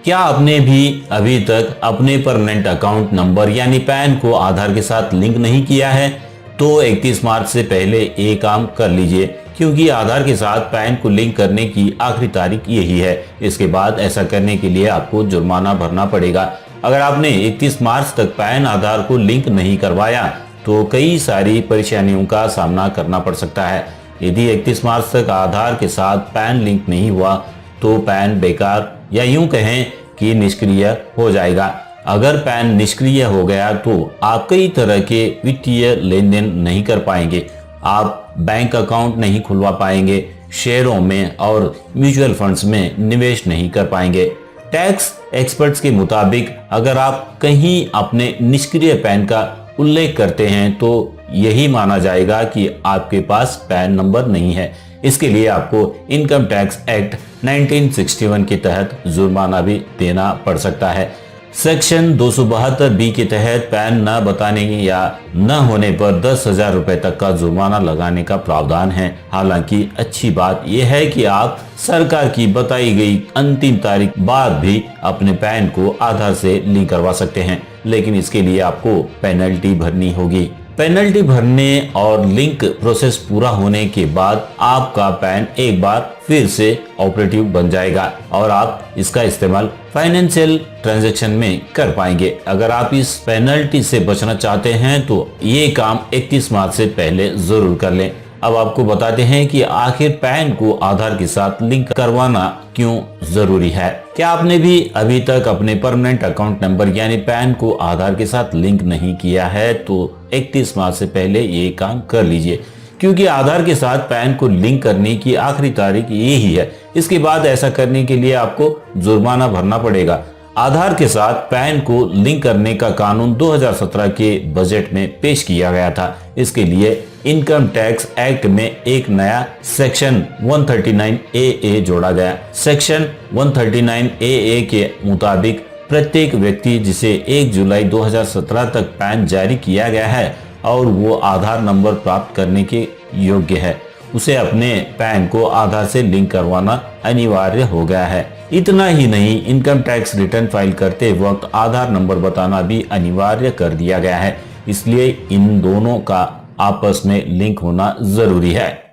क्या आपने भी अभी तक अपने परमानेंट अकाउंट नंबर यानी पैन को आधार के साथ लिंक नहीं किया है? तो 31 मार्च से पहले ये काम कर लीजिए, क्योंकि आधार के साथ पैन को लिंक करने की आखिरी तारीख यही है। इसके बाद ऐसा करने के लिए आपको जुर्माना भरना पड़ेगा। अगर आपने 31 मार्च तक पैन आधार को लिंक नहीं करवाया तो कई सारी परेशानियों का सामना करना पड़ सकता है। यदि 31 मार्च तक आधार के साथ पैन लिंक नहीं हुआ तो पैन बेकार या यूं कहें कि निष्क्रिय हो जाएगा। अगर पैन निष्क्रिय हो गया तो आप कई तरह के वित्तीय लेन देन नहीं कर पाएंगे। आप बैंक अकाउंट नहीं खुलवा पाएंगे, शेयरों में और म्यूचुअल फंड्स में निवेश नहीं कर पाएंगे। टैक्स एक्सपर्ट्स के मुताबिक अगर आप कहीं अपने निष्क्रिय पैन का उल्लेख करते हैं तो यही माना जाएगा कि आपके पास पैन नंबर नहीं है। इसके लिए आपको इनकम टैक्स एक्ट 1961 के तहत जुर्माना भी देना पड़ सकता है। सेक्शन 272 के तहत पैन न बताने या न होने पर 10,000 रुपए तक का जुर्माना लगाने का प्रावधान है। हालांकि अच्छी बात यह है कि आप सरकार की बताई गई अंतिम तारीख बाद भी अपने पैन को आधार से लिंक करवा सकते हैं, लेकिन इसके लिए आपको पेनल्टी भरनी होगी। पेनल्टी भरने और लिंक प्रोसेस पूरा होने के बाद आपका पैन एक बार फिर से ऑपरेटिव बन जाएगा और आप इसका इस्तेमाल फाइनेंशियल ट्रांजैक्शन में कर पाएंगे। अगर आप इस पेनल्टी से बचना चाहते हैं तो ये काम 31 मार्च से पहले जरूर कर लें। अब आपको बताते हैं कि आखिर पैन को आधार के साथ लिंक करवाना क्यों जरूरी है। क्या आपने भी अभी तक अपने परमानेंट अकाउंट नंबर यानी पैन को आधार के साथ लिंक नहीं किया है तो 31 मार्च से पहले ये काम कर लीजिए, क्योंकि आधार के साथ पैन को लिंक करने की आखिरी तारीख यही है। इसके बाद ऐसा करने के लिए आपको जुर्माना भरना पड़ेगा। आधार के साथ पैन को लिंक करने का कानून 2017 के बजट में पेश किया गया था। इसके लिए इनकम टैक्स एक्ट में एक नया सेक्शन 139AA जोड़ा गया। सेक्शन 139AA के मुताबिक प्रत्येक व्यक्ति जिसे 1 जुलाई 2017 तक पैन जारी किया गया है और वो आधार नंबर प्राप्त करने के योग्य है, उसे अपने पैन को आधार से लिंक करवाना अनिवार्य हो गया है। इतना ही नहीं, इनकम टैक्स रिटर्न फाइल करते वक्त आधार नंबर बताना भी अनिवार्य कर दिया गया है। इसलिए इन दोनों का आपस में लिंक होना जरूरी है।